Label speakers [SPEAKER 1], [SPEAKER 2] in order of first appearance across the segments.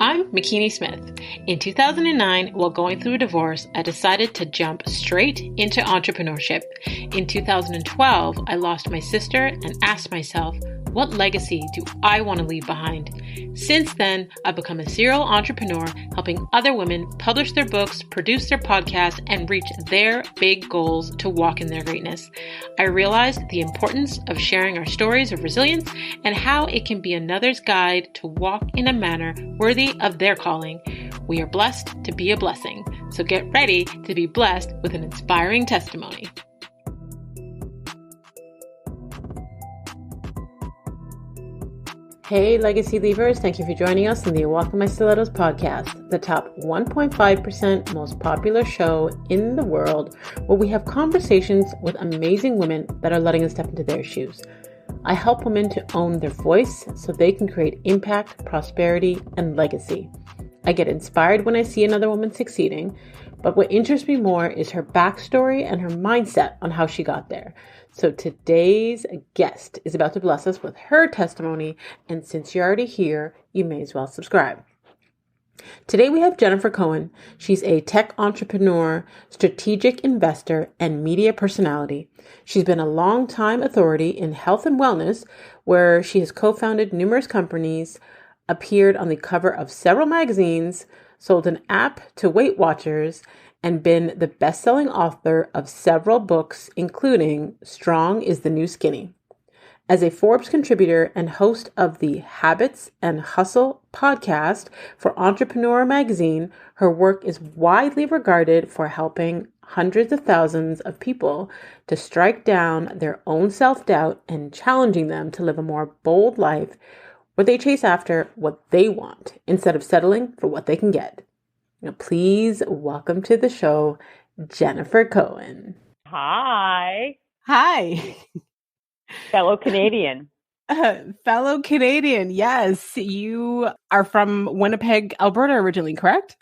[SPEAKER 1] I'm McKinney Smith. In 2009, while going through a divorce, I decided to jump straight into entrepreneurship. In 2012, I lost my sister and asked myself, what legacy do I want to leave behind? Since then, I've become a serial entrepreneur, helping other women publish their books, produce their podcasts, and reach their big goals to walk in their greatness. I realized the importance of sharing our stories of resilience and how it can be another's guide to walk in a manner worthy of their calling. We are blessed to be a blessing, so get ready to be blessed with an inspiring testimony. Hey, Legacy Leavers, thank you for joining us on the Walk My Stilettos podcast, the top 1.5% most popular show in the world, where we have conversations with amazing women that are letting us step into their shoes. I help women to own their voice so they can create impact, prosperity, and legacy. I get inspired when I see another woman succeeding, but what interests me more is her backstory and her mindset on how she got there. So today's guest is about to bless us with her testimony, and since you're already here, you may as well subscribe. Today we have Jennifer Cohen. She's a tech entrepreneur, strategic investor, and media personality. She's been a long-time authority in health and wellness, where she has co-founded numerous companies, appeared on the cover of several magazines, sold an app to Weight Watchers, and been the best-selling author of several books, including Strong is the New Skinny. As a Forbes contributor and host of the Habits and Hustle podcast for Entrepreneur magazine, her work is widely regarded for helping hundreds of thousands of people to strike down their own self-doubt and challenging them to live a more bold life where they chase after what they want instead of settling for what they can get. Now, please welcome to the show, Jennifer Cohen.
[SPEAKER 2] Hi.
[SPEAKER 1] Hi.
[SPEAKER 2] Fellow Canadian.
[SPEAKER 1] Fellow Canadian, yes. You are from Winnipeg, Alberta originally, correct?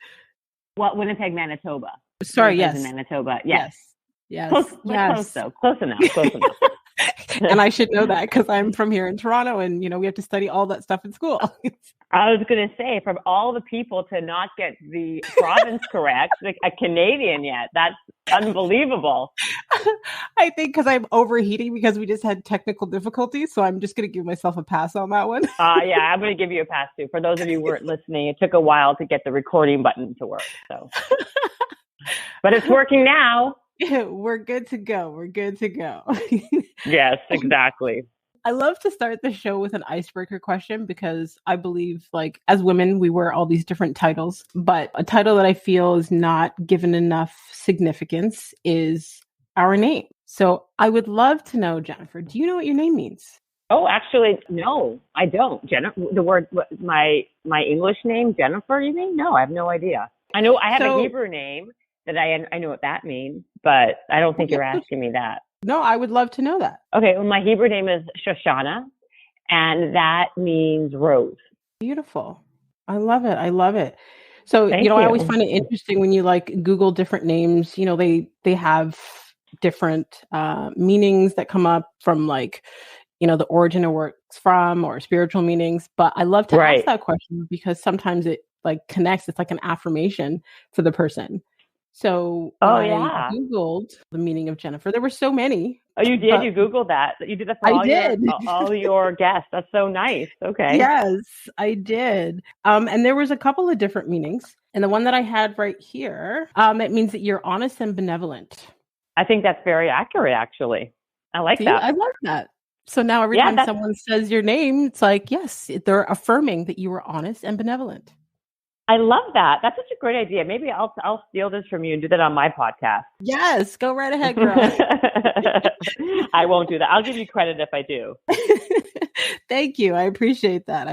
[SPEAKER 2] Well, Winnipeg, Manitoba.
[SPEAKER 1] Sorry,
[SPEAKER 2] Winnipeg's
[SPEAKER 1] yes.
[SPEAKER 2] in Manitoba, yes.
[SPEAKER 1] Yes.
[SPEAKER 2] Close though. Close enough.
[SPEAKER 1] And I should know that because I'm from here in Toronto and, we have to study all that stuff in school.
[SPEAKER 2] I was going to say, from all the people to not get the province correct, like a Canadian yet, that's unbelievable.
[SPEAKER 1] I think because I'm overheating because we just had technical difficulties. So I'm just going to give myself a pass on that one.
[SPEAKER 2] Yeah, I'm going to give you a pass too. For those of you who weren't listening, it took a while to get the recording button to work. So, but it's working now.
[SPEAKER 1] We're good to go.
[SPEAKER 2] Yes, exactly.
[SPEAKER 1] I love to start the show with an icebreaker question because I believe, as women, we wear all these different titles, but a title that I feel is not given enough significance is our name. So I would love to know, Jennifer, do you know what your name means?
[SPEAKER 2] Oh, actually, no, I don't. The word, my English name, Jennifer, you mean? No, I have no idea. I know I have a Hebrew name that I know what that means, but I don't think you're asking me that.
[SPEAKER 1] No, I would love to know that.
[SPEAKER 2] Okay, well, my Hebrew name is Shoshana, and that means rose.
[SPEAKER 1] Beautiful. I love it. So,
[SPEAKER 2] Thank you.
[SPEAKER 1] I always find it interesting when you Google different names, they have different meanings that come up from the origin of where it's from or spiritual meanings. But I love to ask that question because sometimes it connects. It's like an affirmation for the person. So I Googled the meaning of Jennifer. There were so many.
[SPEAKER 2] Oh, you did? You Googled that? You did that for all your guests. That's so nice. Okay.
[SPEAKER 1] Yes, I did. And there was a couple of different meanings. And the one that I had right here, it means that you're honest and benevolent.
[SPEAKER 2] I think that's very accurate, actually. I like that.
[SPEAKER 1] I love that. So now every time someone says your name, it's yes, they're affirming that you were honest and benevolent.
[SPEAKER 2] I love that. That's such a great idea. Maybe I'll steal this from you and do that on my podcast.
[SPEAKER 1] Yes, go right ahead, girl.
[SPEAKER 2] I won't do that. I'll give you credit if I do.
[SPEAKER 1] Thank you. I appreciate that.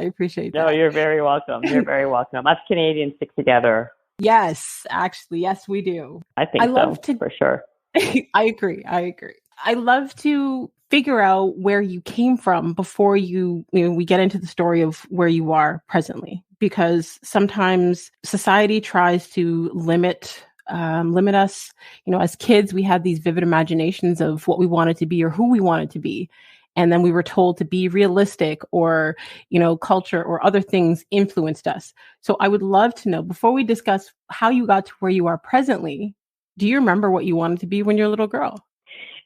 [SPEAKER 2] No, you're very welcome. Us Canadians stick together.
[SPEAKER 1] Yes, actually. Yes, we do.
[SPEAKER 2] I think for sure.
[SPEAKER 1] I agree. I love to figure out where you came from before we get into the story of where you are presently, because sometimes society tries to limit us. As kids, we had these vivid imaginations of what we wanted to be or who we wanted to be. And then we were told to be realistic, or, culture or other things influenced us. So I would love to know, before we discuss how you got to where you are presently, do you remember what you wanted to be when you were a little girl?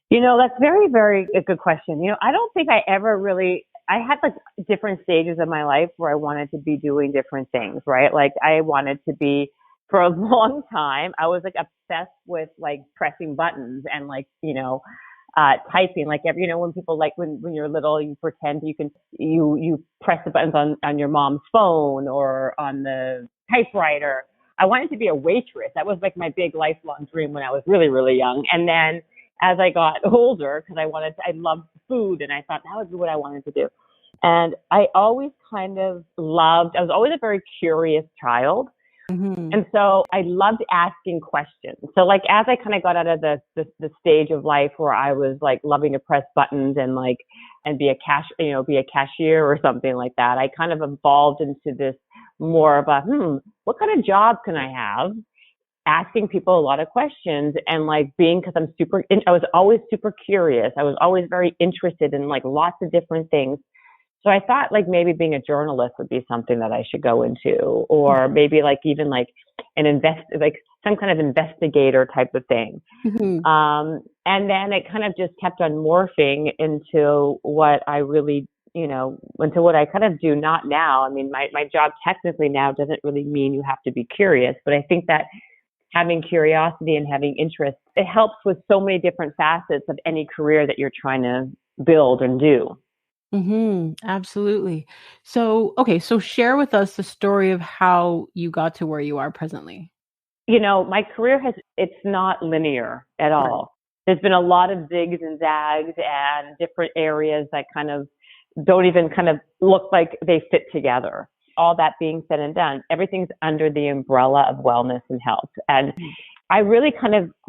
[SPEAKER 2] That's very, very a good question. I don't think I ever really, I had like different stages of my life where I wanted to be doing different things, right? Like I wanted to be, for a long time, I was like obsessed with like pressing buttons and like, typing. Like when people, like when you're little, you pretend you press the buttons on your mom's phone or on the typewriter. I wanted to be a waitress. That was like my big lifelong dream when I was really, really young. And then as I got older, because I loved food, and I thought that was what I wanted to do. And I always I was always a very curious child.
[SPEAKER 1] Mm-hmm.
[SPEAKER 2] And so I loved asking questions. So like as I kind of got out of the stage of life where I was like loving to press buttons and be a cashier or something like that, I kind of evolved into this more of a, what kind of job can I have? Asking people a lot of questions and because I was always super curious. I was always very interested in like lots of different things. So I thought like maybe being a journalist would be something that I should go into, or maybe like even like like some kind of investigator type of thing.
[SPEAKER 1] Mm-hmm.
[SPEAKER 2] And then it kind of just kept on morphing into what I really, into what I kind of do not now. I mean, my job technically now doesn't really mean you have to be curious, but I think that having curiosity and having interest, it helps with so many different facets of any career that you're trying to build and do.
[SPEAKER 1] Mm-hmm. Absolutely. So, okay, so share with us the story of how you got to where you are presently.
[SPEAKER 2] My career it's not linear at
[SPEAKER 1] Right.
[SPEAKER 2] all. There's been a lot of zigs and zags and different areas that kind of don't even kind of look like they fit together. All that being said and done, everything's under the umbrella of wellness and health. And I really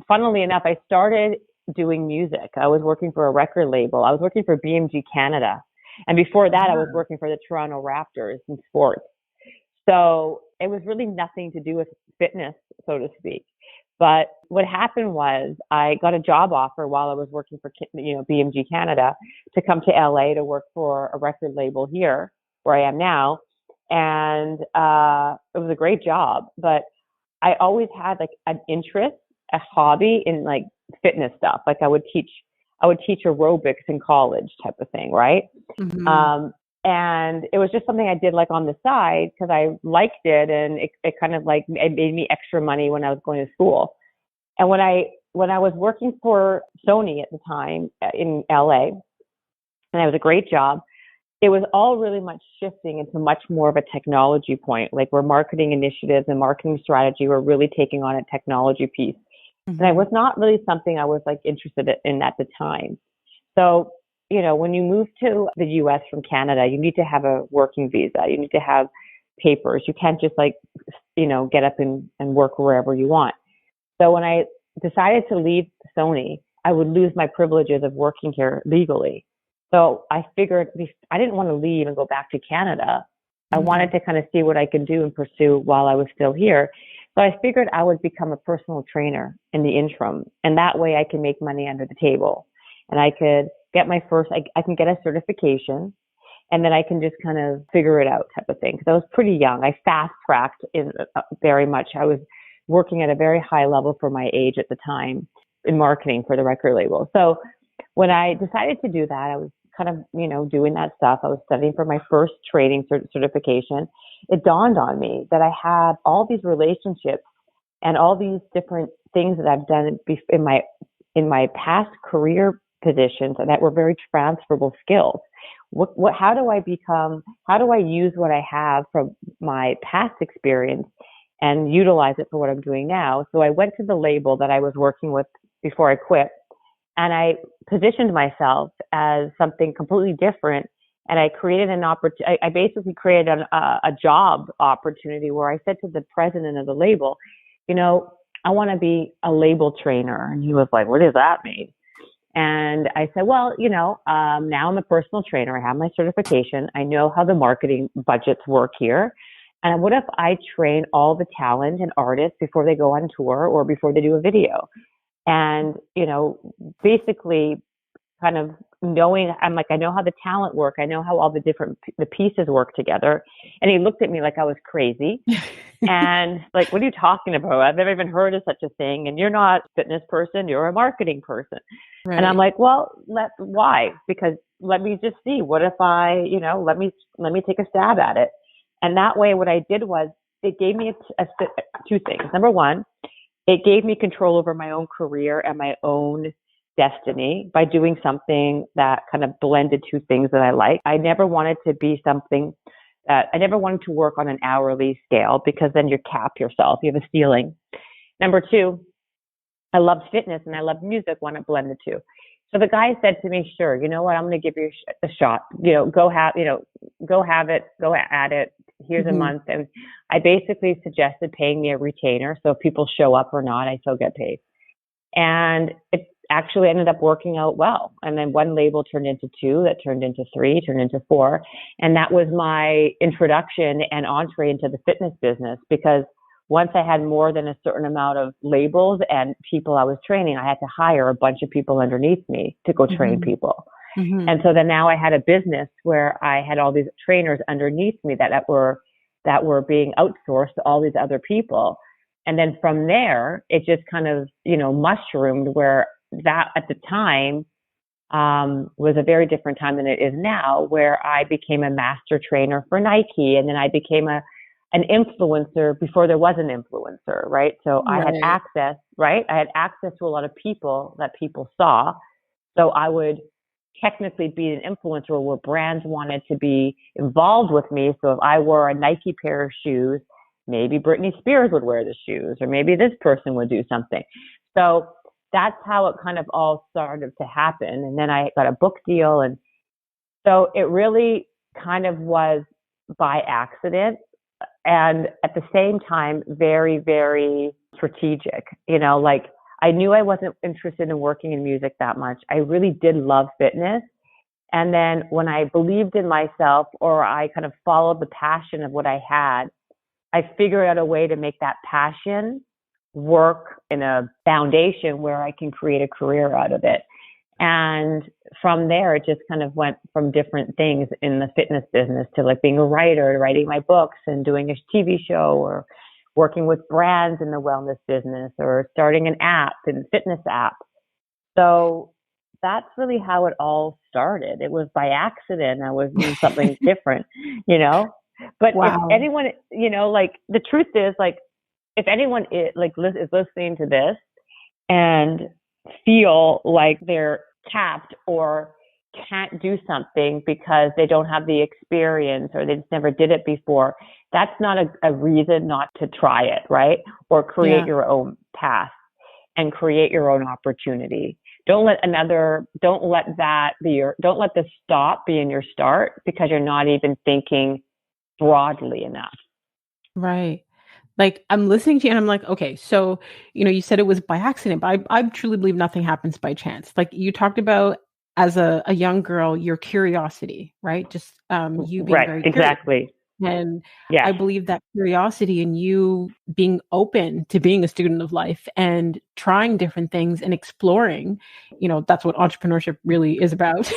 [SPEAKER 2] funnily enough, I started doing music. I was working for a record label. I was working for BMG Canada. And before that, I was working for the Toronto Raptors in sports. So it was really nothing to do with fitness, so to speak. But what happened was I got a job offer while I was working for, BMG Canada to come to LA to work for a record label here where I am now. And it was a great job, but I always had like an interest, a hobby in like fitness stuff. Like I would teach aerobics in college type of thing, right?
[SPEAKER 1] Mm-hmm.
[SPEAKER 2] And it was just something I did like on the side because I liked it, and it kind of like it made me extra money when I was going to school. And when I was working for Sony at the time in LA, and it was a great job, it was all really much shifting into much more of a technology point, like where marketing initiatives and marketing strategy were really taking on a technology piece.
[SPEAKER 1] Mm-hmm.
[SPEAKER 2] And it was not really something I was like interested in at the time. So, when you move to the US from Canada, you need to have a working visa. You need to have papers. You can't just get up and work wherever you want. So when I decided to leave Sony, I would lose my privileges of working here legally. So I figured I didn't want to leave and go back to Canada. I wanted to kind of see what I could do and pursue while I was still here. So I figured I would become a personal trainer in the interim. And that way I can make money under the table. And I could get I can get a certification, and then I can just kind of figure it out type of thing. Because I was pretty young. I fast tracked in very much. I was working at a very high level for my age at the time in marketing for the record label. So when I decided to do that, I was kind of, doing that stuff. I was studying for my first training certification. It dawned on me that I had all these relationships and all these different things that I've done in my past career positions that were very transferable skills. How do I use what I have from my past experience and utilize it for what I'm doing now? So I went to the label that I was working with before I quit, and I positioned myself as something completely different. And I created I basically created a job opportunity where I said to the president of the label, I want to be a label trainer. And he was like, what does that mean? And I said, well, now I'm a personal trainer. I have my certification. I know how the marketing budgets work here. And what if I train all the talent and artists before they go on tour or before they do a video? And, basically kind of I'm like, I know how the talent work. I know how all the pieces work together. And he looked at me like I was crazy. And like, what are you talking about? I've never even heard of such a thing. And you're not a fitness person, you're a marketing person. Right. And I'm like, well, why? Because let me just see. What if let me take a stab at it. And that way, what I did was it gave me two things. Number one, it gave me control over my own career and my own destiny by doing something that kind of blended two things that I like. I never wanted to be something that I never wanted to work on an hourly scale, because then you cap yourself. You have a ceiling. Number two, I loved fitness and I loved music. Want to blend the two. So the guy said to me, sure, you know what? I'm going to give you a shot. Go have it, go at it. Here's a month. And I basically suggested paying me a retainer. So if people show up or not, I still get paid. And it actually ended up working out well. And then one label turned into two, that turned into three, turned into four. And that was my introduction and entree into the fitness business, because once I had more than a certain amount of labels and people I was training, I had to hire a bunch of people underneath me to go train people. And so then now I had a business where I had all these trainers underneath me that were being outsourced to all these other people. And then from there, it just kind of, mushroomed, where that at the time was a very different time than it is now, where I became a master trainer for Nike. And then I became an influencer before there was an influencer, right? So I had access, right? I had access to a lot of people that people saw. So I would technically be an influencer where brands wanted to be involved with me. So if I wore a Nike pair of shoes, maybe Britney Spears would wear the shoes, or maybe this person would do something. So that's how it kind of all started to happen. And then I got a book deal. And so it really kind of was by accident. And at the same time, very, very strategic. Like I knew I wasn't interested in working in music that much. I really did love fitness. And then when I believed in myself, or I kind of followed the passion of what I had, I figured out a way to make that passion work in a foundation where I can create a career out of it. And from there, it just kind of went from different things in the fitness business to like being a writer, to writing my books and doing a TV show, or working with brands in the wellness business, or starting an app and fitness app. So that's really how it all started. It was by accident. I was doing something different, But if anyone, like the truth is, like, if anyone is listening to this and feel like they're tapped or can't do something because they don't have the experience or they just never did it before, that's not a reason not to try it, right? Or create your own path and create your own opportunity. Don't let the stop be in your start, because you're not even thinking broadly enough.
[SPEAKER 1] Right. Like I'm listening to you and I'm like, okay, so, you said it was by accident, but I truly believe nothing happens by chance. Like you talked about as a young girl, your curiosity, right? Just you being very curious.
[SPEAKER 2] Exactly.
[SPEAKER 1] And I believe that curiosity and you being open to being a student of life and trying different things and exploring, that's what entrepreneurship really is about.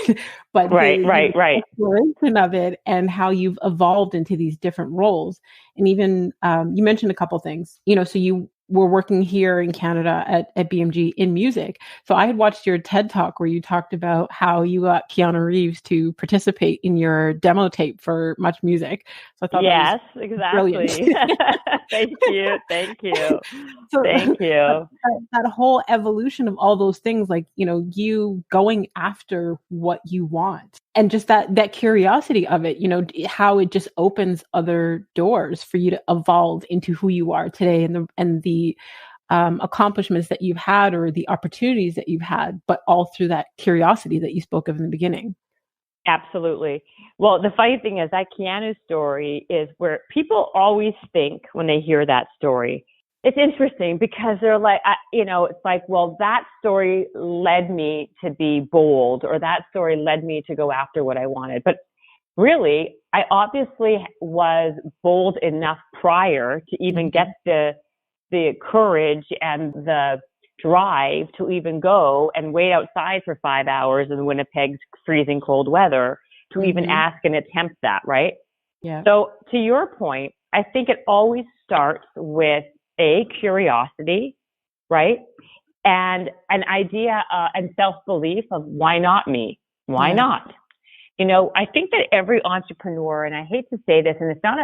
[SPEAKER 1] But the exploration of it and how you've evolved into these different roles. And even you mentioned a couple things, so you were working here in Canada at BMG in music. So I had watched your TED Talk where you talked about how you got Keanu Reeves to participate in your demo tape for Much Music. So I thought that was
[SPEAKER 2] exactly.
[SPEAKER 1] Brilliant.
[SPEAKER 2] Thank you. So thank you.
[SPEAKER 1] That whole evolution of all those things, like, you going after what you want and just that curiosity of it, how it just opens other doors for you to evolve into who you are today and the accomplishments that you've had or the opportunities that you've had, but all through that curiosity that you spoke of in the beginning.
[SPEAKER 2] Absolutely. Well, the funny thing is that Keanu's story is where people always think when they hear that story, it's interesting because they're like, it's like, well, that story led me to be bold, or that story led me to go after what I wanted. But really, I obviously was bold enough prior to even get the courage and the drive to even go and wait outside for 5 hours in Winnipeg's freezing cold weather to even ask and attempt that, right?
[SPEAKER 1] Yeah.
[SPEAKER 2] So to your point, I think it always starts with curiosity, right? And an idea and self-belief of why not me? Why not? I think that every entrepreneur, and I hate to say this, and it's not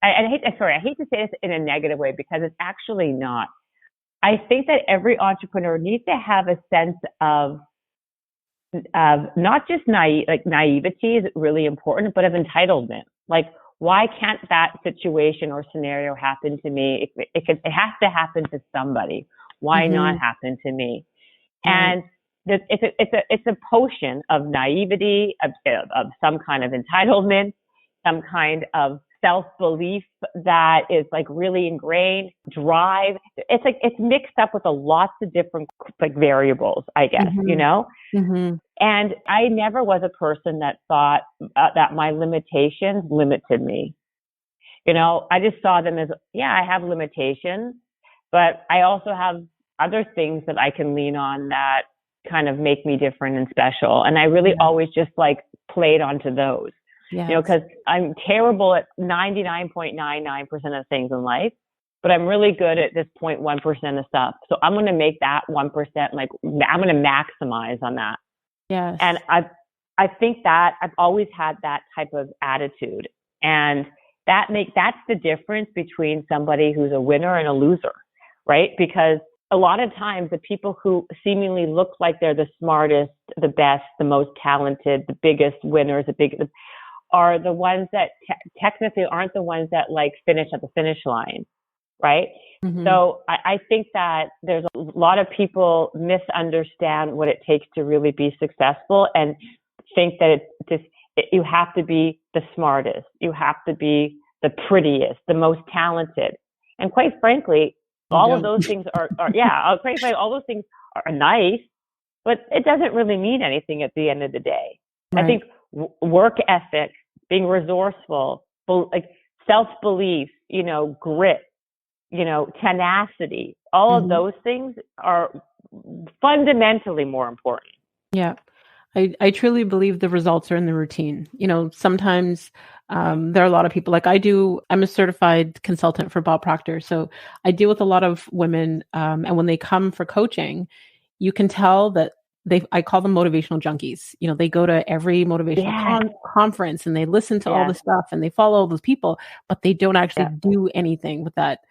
[SPEAKER 2] I hate to say this in a negative way because it's actually not. I think that every entrepreneur needs to have a sense of not just naivety is really important, but of entitlement. Like, why can't that situation or scenario happen to me? It has to happen to somebody. Why not happen to me? And it's a potion of naivety, of some kind of entitlement, some kind of self-belief that is like really ingrained, drive. It's mixed up with lots of different like variables, I guess, And I never was a person that thought that my limitations limited me. I just saw them as, I have limitations, but I also have other things that I can lean on that kind of make me different and special. And I really always just like played onto those, because I'm terrible at 99.99% of things in life, but I'm really good at this 0.1% of stuff. So I'm going to make that 1%, like I'm going to maximize on that.
[SPEAKER 1] Yes.
[SPEAKER 2] And I think that I've always had that type of attitude, and that's the difference between somebody who's a winner and a loser, right? Because a lot of times the people who seemingly look like they're the smartest, the best, the most talented, the biggest winners, are the ones that technically aren't the ones that like finish at the finish line, right? So I think that there's a lot of people misunderstand what it takes to really be successful and think that you have to be the smartest, you have to be the prettiest, the most talented. And quite frankly, all of those things all those things are nice, but it doesn't really mean anything at the end of the day. Right. I think work ethic, being resourceful, like self-belief, grit, tenacity, all of those things are fundamentally more important.
[SPEAKER 1] Yeah. I truly believe the results are in the routine. Sometimes there are a lot of people like I'm a certified consultant for Bob Proctor. So I deal with a lot of women. And when they come for coaching, you can tell that I call them motivational junkies. They go to every motivational conference and they listen to all the stuff and they follow all those people, but they don't actually do anything with that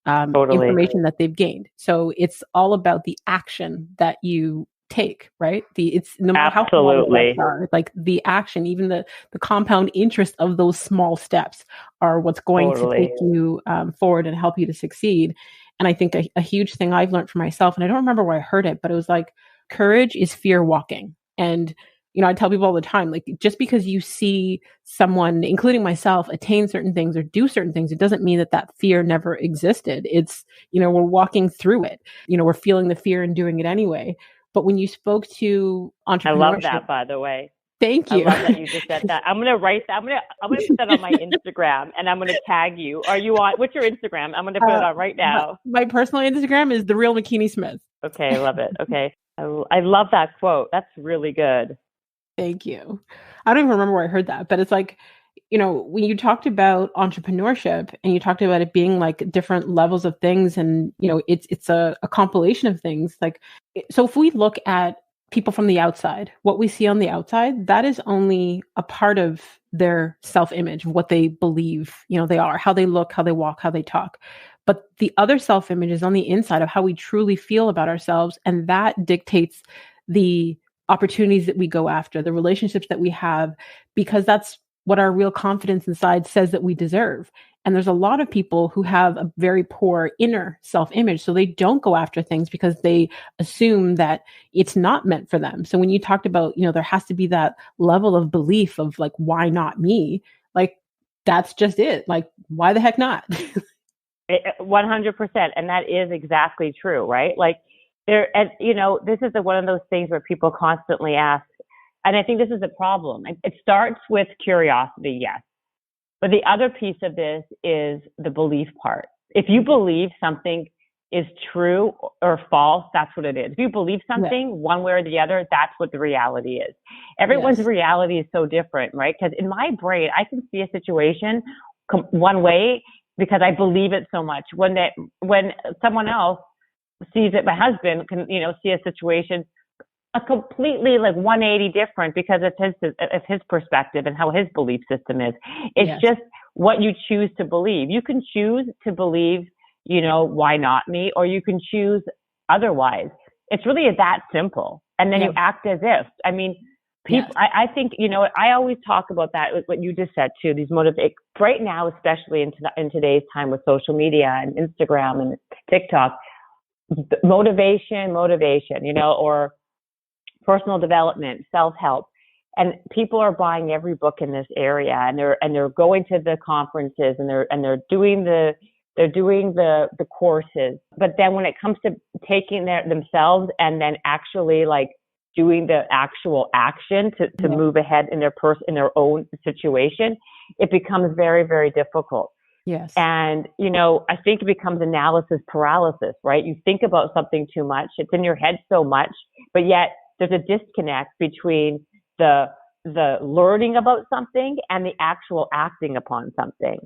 [SPEAKER 1] information that they've gained. So it's all about the action that you take, right? It's no matter how small the steps are, like the action, even the compound interest of those small steps are what's going to take you forward and help you to succeed. And I think a huge thing I've learned for myself, and I don't remember where I heard it, but it was like, courage is fear walking. And I tell people all the time, like, just because you see someone, including myself, attain certain things or do certain things, it doesn't mean that fear never existed. It's, we're walking through it. We're feeling the fear and doing it anyway. But when you spoke to entrepreneurship,
[SPEAKER 2] I love that, by the way.
[SPEAKER 1] Thank you.
[SPEAKER 2] I love that you just said that. I'm going to write that. I'm going to put that on my Instagram, and I'm going to tag you. Are you on? What's your Instagram? I'm going to put it on right now.
[SPEAKER 1] My personal Instagram is The Real McKinney Smith.
[SPEAKER 2] Okay, I love it. Okay. I love that quote. That's really good.
[SPEAKER 1] Thank you. I don't even remember where I heard that, but it's like, when you talked about entrepreneurship and you talked about it being like different levels of things and, it's a compilation of things. Like, so if we look at people from the outside, what we see on the outside, that is only a part of their self-image, what they believe, they are, how they look, how they walk, how they talk. But the other self-image is on the inside of how we truly feel about ourselves. And that dictates the opportunities that we go after, the relationships that we have, because that's what our real confidence inside says that we deserve. And there's a lot of people who have a very poor inner self-image. So they don't go after things because they assume that it's not meant for them. So when you talked about, there has to be that level of belief of like, why not me? Like, that's just it. Like, why the heck not?
[SPEAKER 2] 100%. And that is exactly true, right? Like this is one of those things where people constantly ask, and I think this is a problem. It starts with curiosity, yes. But the other piece of this is the belief part. If you believe something is true or false, that's what it is. If you believe something one way or the other, that's what the reality is. Everyone's reality is so different, right? Because in my brain, I can see a situation one way because I believe it so much. When someone else sees it, my husband can, see a situation a completely like 180 different because it's his perspective and how his belief system is. It's just what you choose to believe. You can choose to believe, why not me? Or you can choose otherwise. It's really that simple. And then you act as if. I mean, people, I think, I always talk about that, what you just said too, these right now, especially in today's time with social media and Instagram and TikTok, motivation, or personal development, self-help. And people are buying every book in this area, and they're going to the conferences, and they're doing the courses. But then when it comes to taking themselves and then actually like doing the actual action to move ahead in their own situation, it becomes very, very difficult.
[SPEAKER 1] Yes.
[SPEAKER 2] And, I think it becomes analysis paralysis, right? You think about something too much. It's in your head so much, but yet there's a disconnect between the learning about something and the actual acting upon something.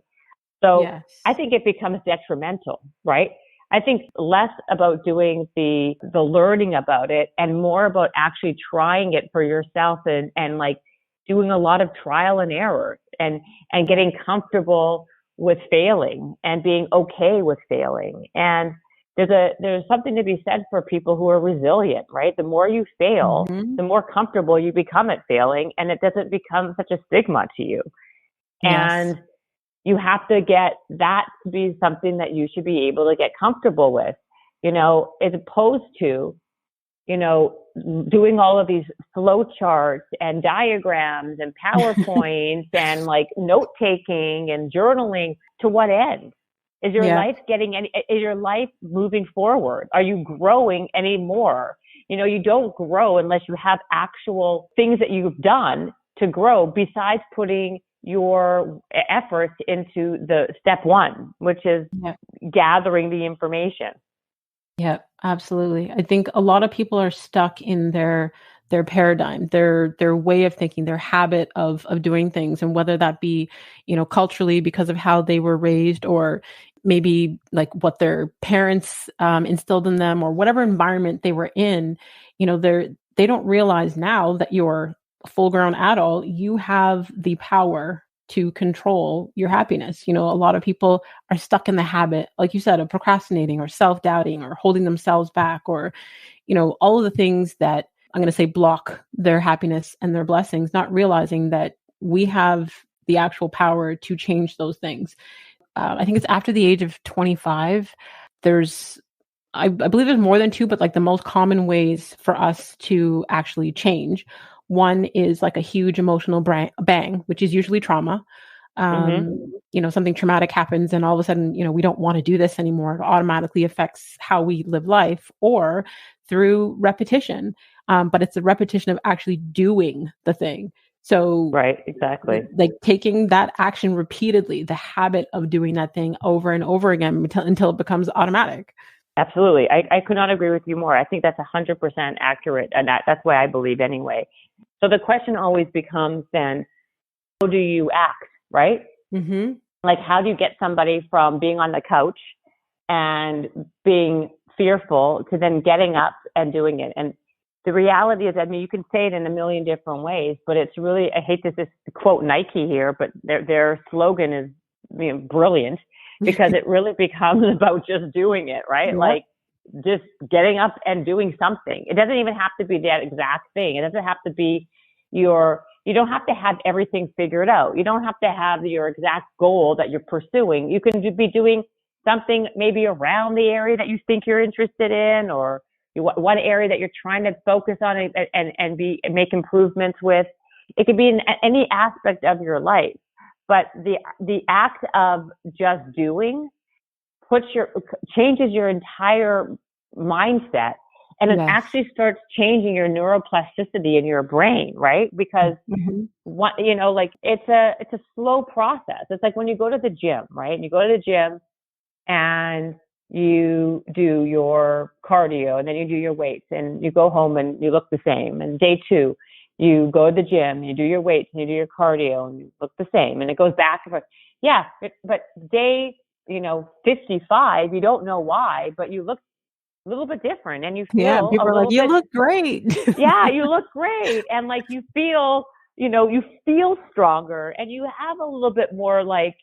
[SPEAKER 2] So I think it becomes detrimental, right? I think less about doing the learning about it and more about actually trying it for yourself and like doing a lot of trial and error and getting comfortable with failing and being okay with failing. And there's something to be said for people who are resilient, right? The more you fail, the more comfortable you become at failing, and it doesn't become such a stigma to you. And you have to get that to be something that you should be able to get comfortable with, as opposed to, doing all of these flow charts and diagrams and PowerPoints and like note taking and journaling. To what end? Is your life is your life moving forward? Are you growing anymore? You don't grow unless you have actual things that you've done to grow besides putting your efforts into the step one, which is gathering the information.
[SPEAKER 1] Yeah, absolutely. I think a lot of people are stuck in their paradigm, their way of thinking, their habit of doing things. And whether that be, culturally because of how they were raised, or maybe like what their parents instilled in them, or whatever environment they were in, they don't realize now that you're a full-grown adult, you have the power to control your happiness. A lot of people are stuck in the habit, like you said, of procrastinating or self-doubting or holding themselves back, or, all of the things that I'm going to say block their happiness and their blessings, not realizing that we have the actual power to change those things. I think it's after the age of 25, I believe there's more than two, but like the most common ways for us to actually change. One is like a huge emotional bang, which is usually trauma. Something traumatic happens and all of a sudden, we don't want to do this anymore. It automatically affects how we live life, or through repetition. But it's a repetition of actually doing the thing. So,
[SPEAKER 2] right, exactly.
[SPEAKER 1] Like taking that action repeatedly, the habit of doing that thing over and over again until it becomes automatic.
[SPEAKER 2] Absolutely. I could not agree with you more. I think that's 100% accurate. And that's why I believe anyway. So the question always becomes then, how do you act, right?
[SPEAKER 1] Mm-hmm.
[SPEAKER 2] Like, how do you get somebody from being on the couch and being fearful to then getting up and doing it? And the reality is, you can say it in a million different ways, but it's really, I hate to just quote Nike here, but their slogan is brilliant, because it really becomes about just doing it, right?
[SPEAKER 1] Yeah.
[SPEAKER 2] Like just getting up and doing something. It doesn't even have to be that exact thing. It doesn't have to be you don't have to have everything figured out. You don't have to have your exact goal that you're pursuing. You can be doing something maybe around the area that you think you're interested in, or one area that you're trying to focus on and make improvements with. It could be in any aspect of your life, but the act of just doing changes your entire mindset, and it actually starts changing your neuroplasticity in your brain, right? Because it's a slow process. It's like when you go to the gym, right? And you go to the gym and you do your cardio, and then you do your weights, and you go home and you look the same. And day 2, you go to the gym, you do your weights, and you do your cardio, and you look the same. And it goes back and forth. Yeah, but day 55, you don't know why, but you look a little bit different, and you feel
[SPEAKER 1] people
[SPEAKER 2] a
[SPEAKER 1] are like,
[SPEAKER 2] little
[SPEAKER 1] you
[SPEAKER 2] bit.
[SPEAKER 1] look great.
[SPEAKER 2] Yeah, you look great, and like you feel stronger, and you have a little bit more like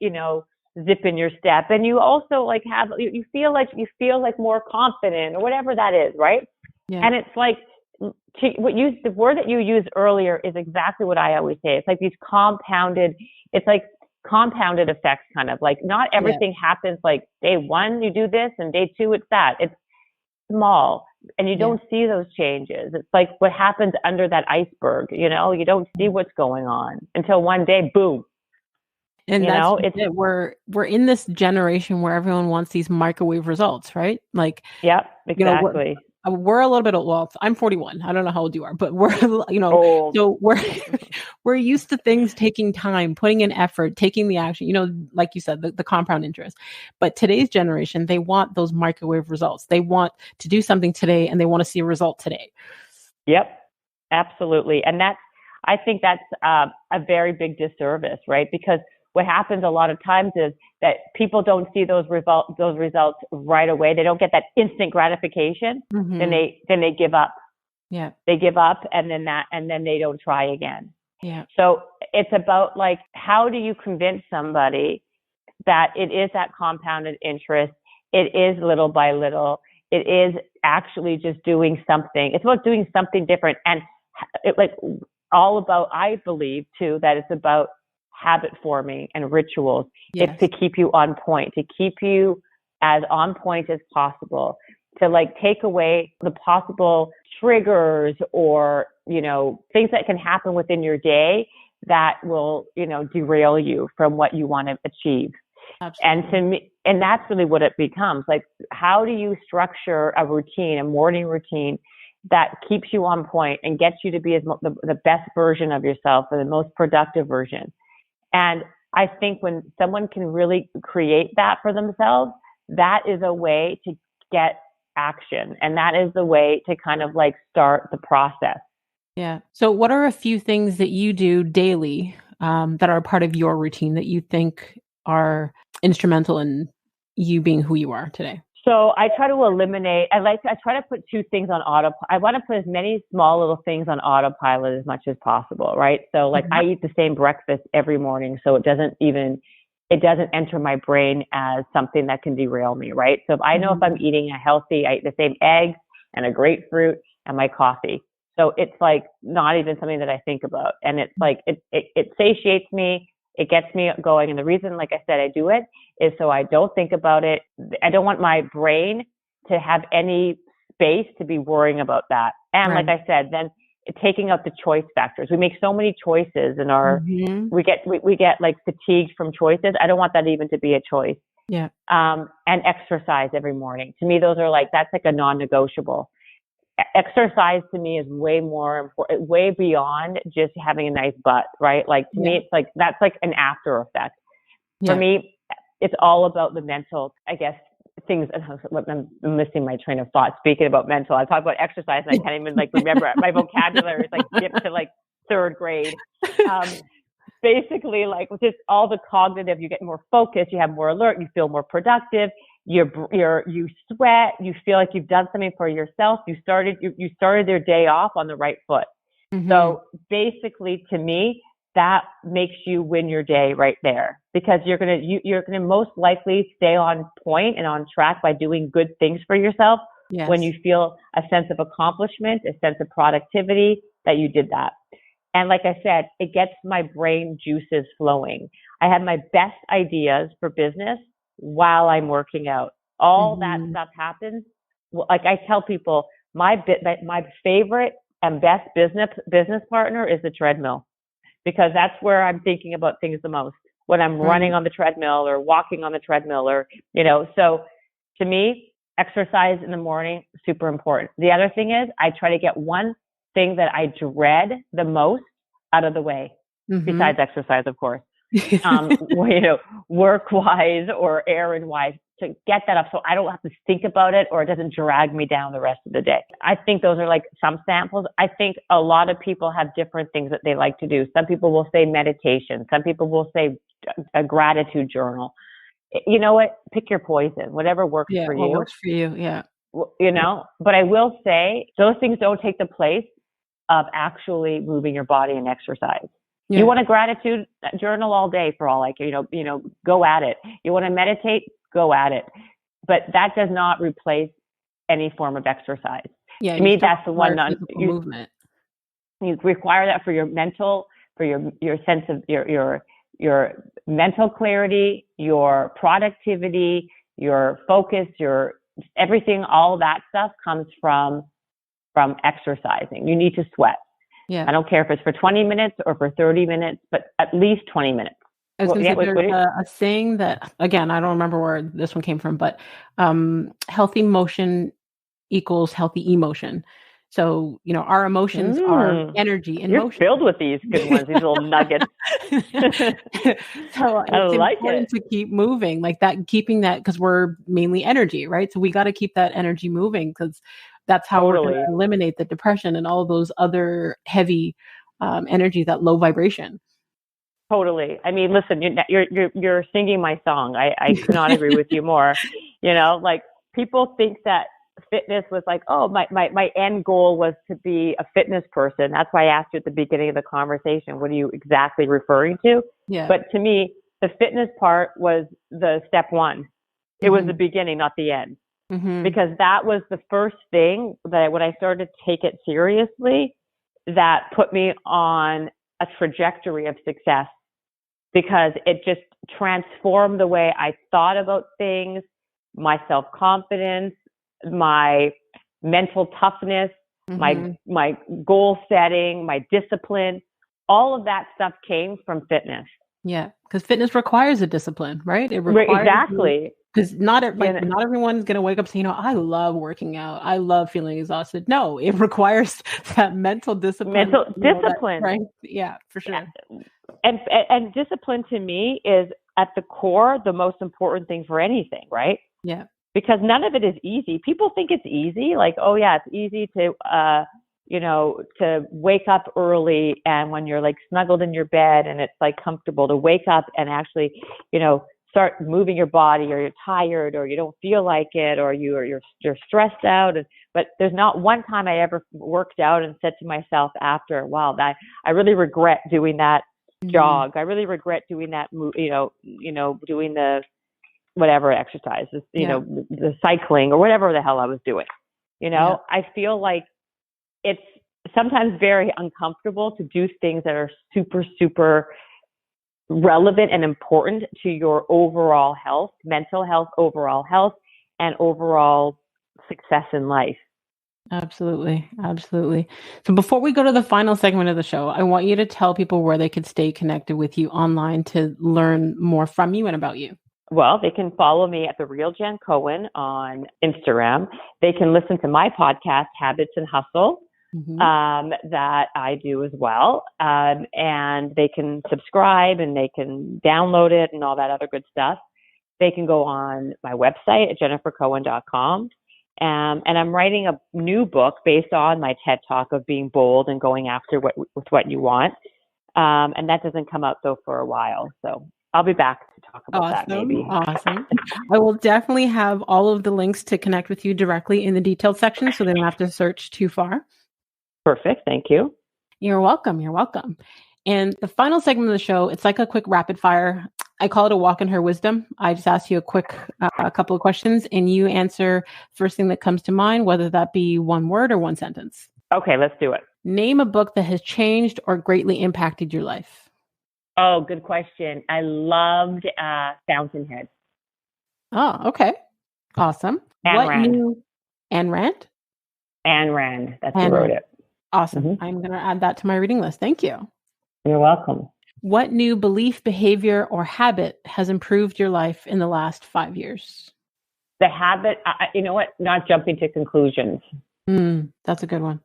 [SPEAKER 2] zip in your step, and you also like have you feel like more confident or whatever that is, right?
[SPEAKER 1] Yeah.
[SPEAKER 2] And it's like the word that you used earlier is exactly what I always say. It's like these compounded effects, kind of like not everything happens like day 1 you do this and day 2 it's that. It's small, and you don't see those changes. It's like what happens under that iceberg, you don't see what's going on until one day, boom.
[SPEAKER 1] And we're in this generation where everyone wants these microwave results, right? Like,
[SPEAKER 2] yep, exactly.
[SPEAKER 1] We're a little bit well, I'm 41. I don't know how old you are, but we're
[SPEAKER 2] old.
[SPEAKER 1] So we're used to things taking time, putting in effort, taking the action, like you said, the compound interest. But today's generation, they want those microwave results. They want to do something today, and they want to see a result today.
[SPEAKER 2] Yep, absolutely. And I think that's a very big disservice, right? Because what happens a lot of times is that people don't see those results right away. They don't get that instant gratification.
[SPEAKER 1] Mm-hmm.
[SPEAKER 2] Then they give up.
[SPEAKER 1] Yeah.
[SPEAKER 2] They give up, and then they don't try again.
[SPEAKER 1] Yeah.
[SPEAKER 2] So it's about like, how do you convince somebody that it is that compounded interest? It is little by little. It is actually just doing something. It's about doing something different. And I believe too, that it's about habit forming and rituals.
[SPEAKER 1] Yes.
[SPEAKER 2] It's to keep you on point, to keep you as on point as possible, to like take away the possible triggers or, things that can happen within your day that will, derail you from what you want to achieve. Absolutely. And to me, and that's really what it becomes. Like, how do you structure a routine, a morning routine that keeps you on point and gets you to be the best version of yourself, or the most productive version? And I think when someone can really create that for themselves, that is a way to get action. And that is the way to kind of like start the process.
[SPEAKER 1] Yeah. So what are a few things that you do daily that are part of your routine that you think are instrumental in you being who you are today?
[SPEAKER 2] So I try to eliminate, I try to put 2 things on autopilot. I want to put as many small little things on autopilot as much as possible, right? So like I eat the same breakfast every morning, so it doesn't enter my brain as something that can derail me, right? So if I know if I'm eating I eat the same eggs and a grapefruit and my coffee. So it's like not even something that I think about. And it's like, it satiates me. It gets me going. And the reason, like I said, I do it is so I don't think about it. I don't want my brain to have any space to be worrying about that. And like I said, then taking out the choice factors. We make so many choices in our, we get like fatigued from choices. I don't want that even to be a choice.
[SPEAKER 1] Yeah.
[SPEAKER 2] And exercise every morning. To me, that's like a non-negotiable. Exercise to me is way more important, way beyond just having a nice butt, right? Like to me, it's like, that's like an after effect. For me, it's all about the mental, I guess, things. I'm missing my train of thought. Speaking about mental, I talk about exercise and I can't even like remember. My vocabulary is like dipped to like 3rd grade. Basically, like with just all the cognitive, you get more focused, you have more alert, you feel more productive. You sweat, you feel like you've done something for yourself. You started your day off on the right foot. So basically, to me, that makes you win your day right there, because you're gonna most likely stay on point and on track by doing good things for yourself. Yes. When you feel a sense of accomplishment, a sense of productivity that you did that. And like I said, it gets my brain juices flowing. I have my best ideas for business while I'm working out. All that stuff happens. Like I tell people, my favorite and best business partner is the treadmill, because that's where I'm thinking about things the most, when I'm running on the treadmill or walking on the treadmill, or, so to me, exercise in the morning, super important. The other thing is I try to get one thing that I dread the most out of the way, besides exercise, of course. work-wise or errand-wise, to get that up so I don't have to think about it or it doesn't drag me down the rest of the day. I think those are like some samples. I think a lot of people have different things that they like to do. Some people will say meditation. Some people will say a gratitude journal. You know what? Pick your poison, whatever works for you.
[SPEAKER 1] What works for you, yeah.
[SPEAKER 2] But I will say those things don't take the place of actually moving your body and exercise. Yeah. You want a gratitude journal all day for all I care, go at it. You want to meditate, go at it. But that does not replace any form of exercise.
[SPEAKER 1] Yeah,
[SPEAKER 2] to me, that's the one
[SPEAKER 1] movement.
[SPEAKER 2] You require that for your mental, for your sense of your mental clarity, your productivity, your focus, your everything. All that stuff comes from exercising. You need to sweat.
[SPEAKER 1] Yeah.
[SPEAKER 2] I don't care if it's for 20 minutes or for 30 minutes, but at least 20 minutes.
[SPEAKER 1] I was going to say there's a saying that, again, I don't remember where this one came from, but healthy motion equals healthy emotion. So, our emotions are energy and
[SPEAKER 2] You're
[SPEAKER 1] motion.
[SPEAKER 2] Filled with these good ones, these little nuggets.
[SPEAKER 1] So it's important to keep moving like that, keeping that, because we're mainly energy, right? So we got to keep that energy moving, because that's how we're going to eliminate the depression and all of those other heavy energies, that low vibration.
[SPEAKER 2] Totally. I mean, listen, you're singing my song. I could not agree with you more. Like people think that fitness was like, oh, my end goal was to be a fitness person. That's why I asked you at the beginning of the conversation, what are you exactly referring to?
[SPEAKER 1] Yeah.
[SPEAKER 2] But to me, the fitness part was the step one. It was the beginning, not the end. Because that was the first thing that when I started to take it seriously, that put me on a trajectory of success, because it just transformed the way I thought about things, my self-confidence, my mental toughness, my goal setting, my discipline. All of that stuff came from fitness.
[SPEAKER 1] Yeah, because fitness requires a discipline, right? It requires
[SPEAKER 2] exactly.
[SPEAKER 1] Because not everyone's going to wake up saying, I love working out. I love feeling exhausted. No, it requires that mental discipline.
[SPEAKER 2] Right?
[SPEAKER 1] Yeah, for sure.
[SPEAKER 2] And discipline to me is at the core, the most important thing for anything, right?
[SPEAKER 1] Yeah.
[SPEAKER 2] Because none of it is easy. People think it's easy. Like, oh yeah, it's easy to, to wake up early, and when you're like snuggled in your bed and it's like comfortable to wake up and actually, start moving your body, or you're tired, or you don't feel like it, or you're stressed out. But there's not one time I ever worked out and said to myself after, wow, that I really regret doing that jog. I really regret doing that, doing the whatever exercises, the cycling or whatever the hell I was doing. I feel like it's sometimes very uncomfortable to do things that are super, super relevant and important to your overall health, mental health, overall health, and overall success in life.
[SPEAKER 1] Absolutely. Absolutely. So before we go to the final segment of the show, I want you to tell people where they could stay connected with you online to learn more from you and about you.
[SPEAKER 2] Well, they can follow me at The Real Jen Cohen on Instagram. They can listen to my podcast, Habits and Hustle, that I do as well. And they can subscribe and they can download it and all that other good stuff. They can go on my website at jennifercohen.com. And I'm writing a new book based on my TED Talk of being bold and going after what you want. And that doesn't come out though for a while. So I'll be back to talk about that maybe.
[SPEAKER 1] Awesome. I will definitely have all of the links to connect with you directly in the detailed section, so they don't have to search too far.
[SPEAKER 2] Perfect. Thank you.
[SPEAKER 1] You're welcome. You're welcome. And the final segment of the show, it's like a quick rapid fire. I call it a walk in her wisdom. I just ask you a couple of questions, and you answer first thing that comes to mind, whether that be one word or one sentence.
[SPEAKER 2] Okay, let's do it.
[SPEAKER 1] Name a book that has changed or greatly impacted your life.
[SPEAKER 2] Oh, good question. I loved Fountainhead.
[SPEAKER 1] Oh, okay. Awesome.
[SPEAKER 2] Ayn Rand.
[SPEAKER 1] Ayn Rand?
[SPEAKER 2] Ayn Rand. That's who wrote it.
[SPEAKER 1] Awesome. I'm going to add that to my reading list. Thank you.
[SPEAKER 2] You're welcome.
[SPEAKER 1] What new belief, behavior, or habit has improved your life in the last 5 years?
[SPEAKER 2] The habit, you know what? Not jumping to conclusions.
[SPEAKER 1] That's a good one.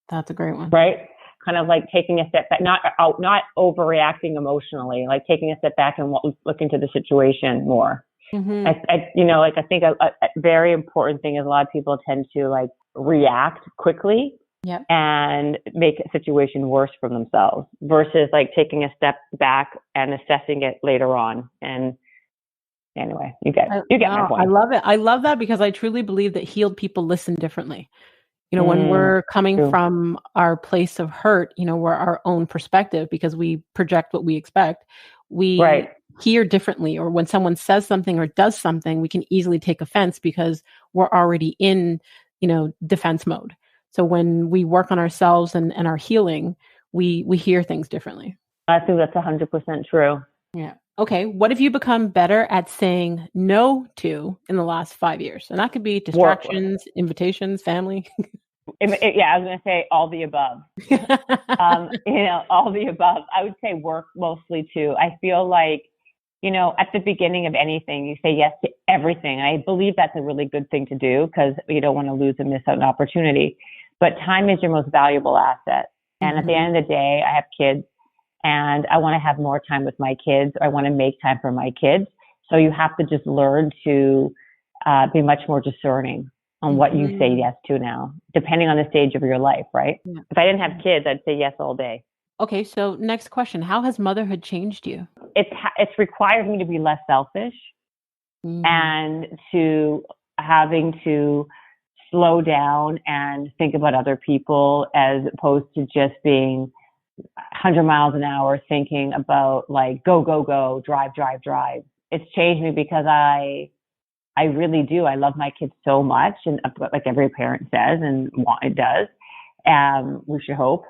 [SPEAKER 1] That's a great one.
[SPEAKER 2] Right? kind of like taking a step back, not overreacting emotionally, like taking a step back and look into the situation more.
[SPEAKER 1] Mm-hmm.
[SPEAKER 2] I think a very important thing is a lot of people tend to like react quickly.
[SPEAKER 1] Yep.
[SPEAKER 2] And make a situation worse for themselves versus like taking a step back and assessing it later on. And anyway, you get my point.
[SPEAKER 1] I love it. I love that because I truly believe that healed people listen differently. When we're coming from our place of hurt, we're our own perspective because we project what we expect. We hear differently, or when someone says something or does something, we can easily take offense because we're already in, defense mode. So when we work on ourselves and our healing, we hear things differently.
[SPEAKER 2] I think that's 100% true.
[SPEAKER 1] Yeah. Okay. What have you become better at saying no to in the last 5 years? And that could be distractions, invitations, family.
[SPEAKER 2] I was going to say all the above. All the above. I would say work mostly too. I feel like, at the beginning of anything, you say yes to everything. I believe that's a really good thing to do because you don't want to lose and miss out an opportunity. But time is your most valuable asset. And at the end of the day, I have kids and I want to have more time with my kids. I want to make time for my kids. So you have to just learn to be much more discerning on what you say yes to now, depending on the stage of your life, right? Yeah. If I didn't have kids, I'd say yes all day.
[SPEAKER 1] Okay, so next question. How has motherhood changed you?
[SPEAKER 2] It's required me to be less selfish and to having to slow down and think about other people as opposed to just being 100 miles an hour thinking about like go, go, go, drive, drive, drive. It's changed me because I really do. I love my kids so much, and like every parent says, and it does. We should hope.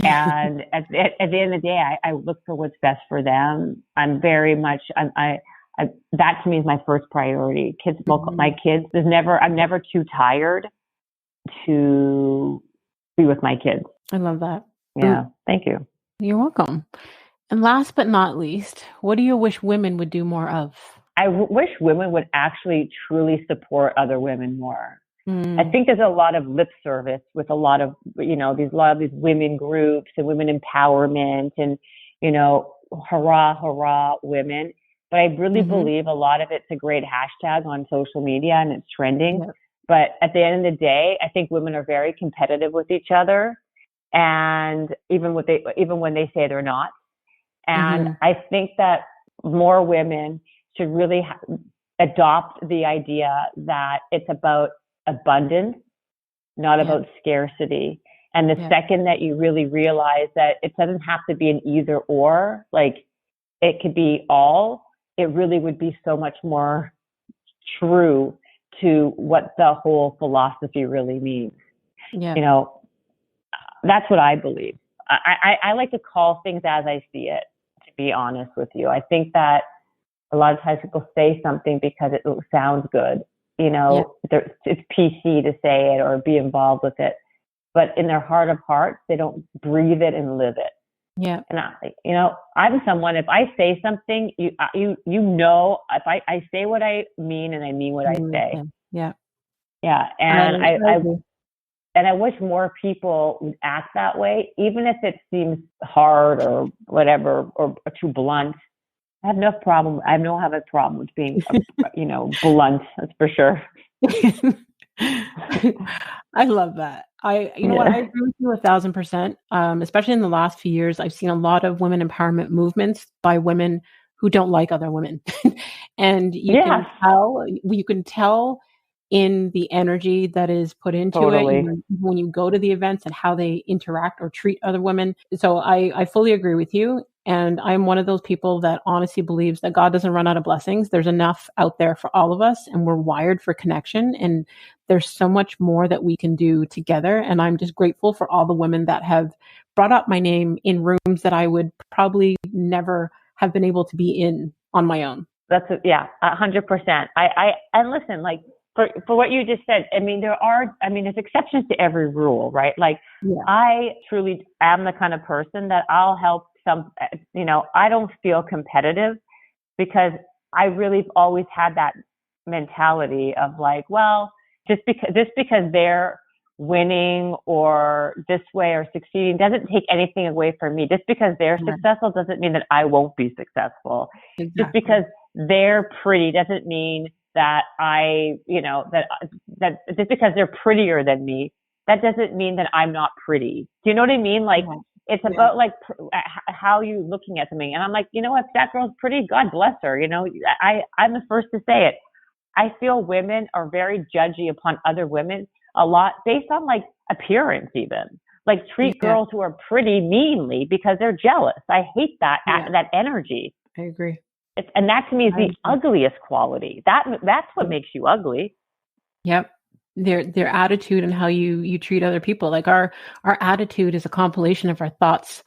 [SPEAKER 2] And at the end of the day, I look for what's best for them. I'm very much, that to me is my first priority. My kids, I'm never too tired to be with my kids.
[SPEAKER 1] I love that.
[SPEAKER 2] Yeah. Thank you.
[SPEAKER 1] You're welcome. And last but not least, what do you wish women would do more of?
[SPEAKER 2] I wish women would actually truly support other women more. I think there's a lot of lip service with a lot of, these women groups and women empowerment and, hurrah, hurrah women. But I really believe a lot of it's a great hashtag on social media and it's trending. Yep. But at the end of the day, I think women are very competitive with each other. And even when they say they're not. And I think that more women should really adopt the idea that it's about abundance, not about scarcity. And the second that you really realize that it doesn't have to be an either or, like it could be all, it really would be so much more true to what the whole philosophy really means. Yeah. That's what I believe. I like to call things as I see it, to be honest with you. I think that a lot of times people say something because it sounds good. It's PC to say it or be involved with it. But in their heart of hearts, they don't breathe it and live it. Yeah. And I'm someone, if I say something, if I say what I mean and I mean what I say.
[SPEAKER 1] Yeah.
[SPEAKER 2] Yeah. And I wish more people would act that way, even if it seems hard or whatever, or too blunt. I don't have a problem with being, blunt. That's for sure.
[SPEAKER 1] I love that. What? I agree with you 1,000%. Especially in the last few years, I've seen a lot of women empowerment movements by women who don't like other women, and you can tell in the energy that is put into it when you go to the events and how they interact or treat other women. So I fully agree with you. And I'm one of those people that honestly believes that God doesn't run out of blessings. There's enough out there for all of us, and we're wired for connection. And there's so much more that we can do together. And I'm just grateful for all the women that have brought up my name in rooms that I would probably never have been able to be in on my own.
[SPEAKER 2] That's 100%. And listen, like for what you just said, there's exceptions to every rule, right? Like I truly am the kind of person that I'll help I don't feel competitive because I really always had that mentality of like, well, just because they're winning or this way or succeeding doesn't take anything away from me. Just because they're successful doesn't mean that I won't be successful. Exactly. Just because they're pretty doesn't mean that that just because they're prettier than me, that doesn't mean that I'm not pretty. Do you know what I mean? Like, it's about like how you looking at something. And I'm like, you know what, that girl's pretty, God bless her. You know, I'm the first to say it. I feel women are very judgy upon other women a lot based on like appearance even. Like treat girls who are pretty meanly because they're jealous. I hate that energy.
[SPEAKER 1] I agree.
[SPEAKER 2] And that to me is the ugliest quality. That's what makes you ugly.
[SPEAKER 1] Yep. Their attitude and how you treat other people. Like our attitude is a compilation of our thoughts,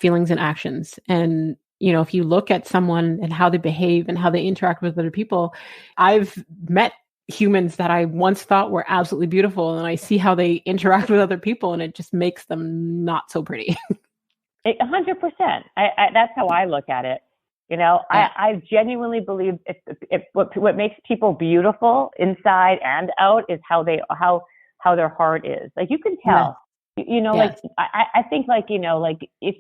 [SPEAKER 1] feelings, and actions. And you know, if you look at someone and how they behave and how they interact with other people, I've met humans that I once thought were absolutely beautiful, and I see how they interact with other people, and it just makes them not so pretty.
[SPEAKER 2] 100%. That's how I look at it. You know, I genuinely believe if what makes people beautiful inside and out is how their heart is. Like you can tell. You know, like I think, like, you know, like if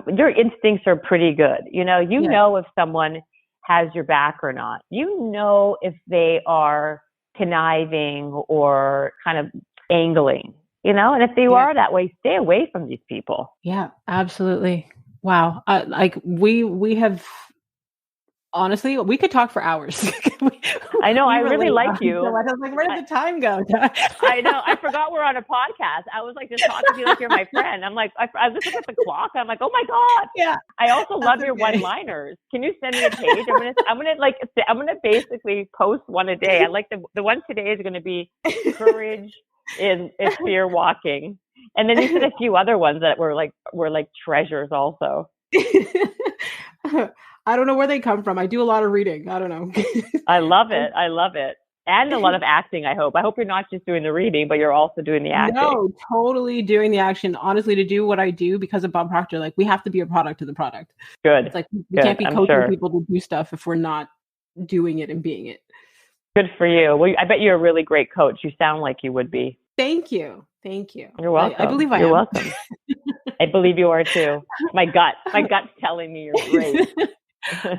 [SPEAKER 2] your instincts are pretty good, you know, know if someone has your back or not. You know if they are conniving or kind of angling, you know, and if they are that way, stay away from these people.
[SPEAKER 1] Yeah, absolutely. Wow. Like we have. Honestly, we could talk for hours.
[SPEAKER 2] I know. I really like you.
[SPEAKER 1] So I was like, where did the time go?
[SPEAKER 2] I know. I forgot we're on a podcast. I was like just talking to you like you're my friend. I'm like, I was looking at the clock. I'm like, oh my God.
[SPEAKER 1] Yeah.
[SPEAKER 2] I also love your one-liners. Can you send me a page? I'm gonna basically post one a day. I like the one today is gonna be courage is fear walking. And then you said a few other ones that were like treasures also.
[SPEAKER 1] I don't know where they come from. I do a lot of reading. I don't know.
[SPEAKER 2] I love it. And a lot of acting, I hope. I hope you're not just doing the reading, but you're also doing the acting.
[SPEAKER 1] No, totally doing the action. Honestly, to do what I do because of Bob Proctor, like we have to be a product of the product.
[SPEAKER 2] Good.
[SPEAKER 1] It's like we can't be coaching people to do stuff if we're not doing it and being it.
[SPEAKER 2] Good for you. Well, I bet you're a really great coach. You sound like you would be.
[SPEAKER 1] Thank you.
[SPEAKER 2] You're welcome.
[SPEAKER 1] I believe
[SPEAKER 2] you're welcome. I believe you are too. My gut's telling me you're great.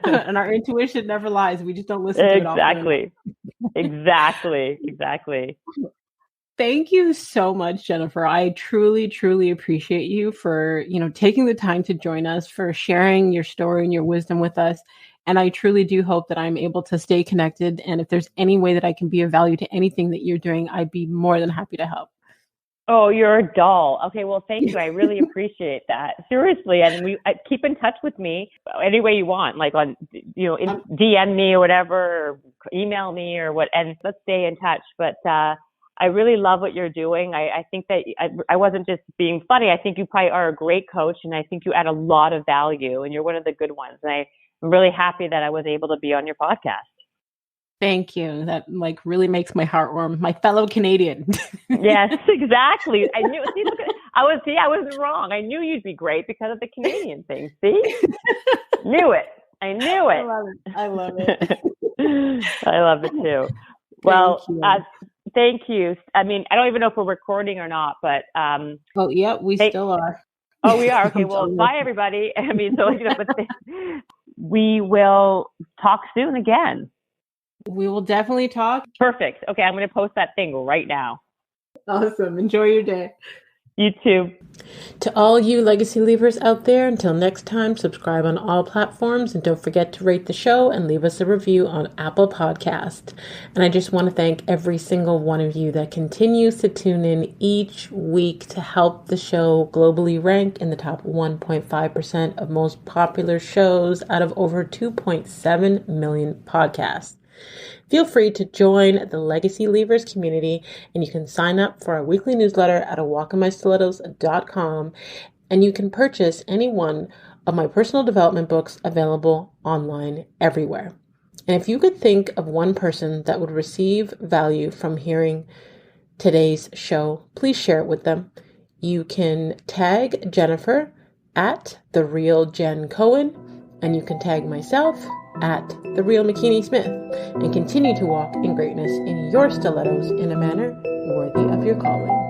[SPEAKER 1] And our intuition never lies. We just don't listen to it often.
[SPEAKER 2] Exactly.
[SPEAKER 1] Thank you so much, Jennifer. I truly, truly appreciate you for, you know, taking the time to join us, for sharing your story and your wisdom with us. And I truly do hope that I'm able to stay connected. And if there's any way that I can be of value to anything that you're doing, I'd be more than happy to help.
[SPEAKER 2] Oh, you're a doll. Okay, well, thank you. I really appreciate that. Seriously, and keep in touch with me any way you want, like on, you know, DM me or whatever, or email me or what, and let's stay in touch. But I really love what you're doing. I think that I wasn't just being funny. I think you probably are a great coach, and I think you add a lot of value, and you're one of the good ones. And I'm really happy that I was able to be on your podcast.
[SPEAKER 1] Thank you. That like really makes my heart warm. My fellow Canadian.
[SPEAKER 2] Yes, exactly. I knew. See, look, I wasn't wrong. I knew you'd be great because of the Canadian thing. See, knew it. I knew it.
[SPEAKER 1] I love it.
[SPEAKER 2] I love it too. Well, thank you. I mean, I don't even know if we're recording or not, but
[SPEAKER 1] oh yeah, we still are.
[SPEAKER 2] Oh, we are. Okay. Well, bye everybody. I mean, so you know, but we will talk soon again.
[SPEAKER 1] We will definitely talk.
[SPEAKER 2] Perfect. Okay, I'm going to post that thing right now.
[SPEAKER 1] Awesome. Enjoy your day.
[SPEAKER 2] You too.
[SPEAKER 1] To all you legacy leavers out there, until next time, subscribe on all platforms and don't forget to rate the show and leave us a review on Apple Podcast. And I just want to thank every single one of you that continues to tune in each week to help the show globally rank in the top 1.5% of most popular shows out of over 2.7 million podcasts. Feel free to join the Legacy Leavers community, and you can sign up for our weekly newsletter at awalkinmystilettos.com, and you can purchase any one of my personal development books available online everywhere. And if you could think of one person that would receive value from hearing today's show, please share it with them. You can tag Jennifer at The Real Jen Cohen, and you can tag myself at The Real McKinney Smith, and continue to walk in greatness in your stilettos in a manner worthy of your calling.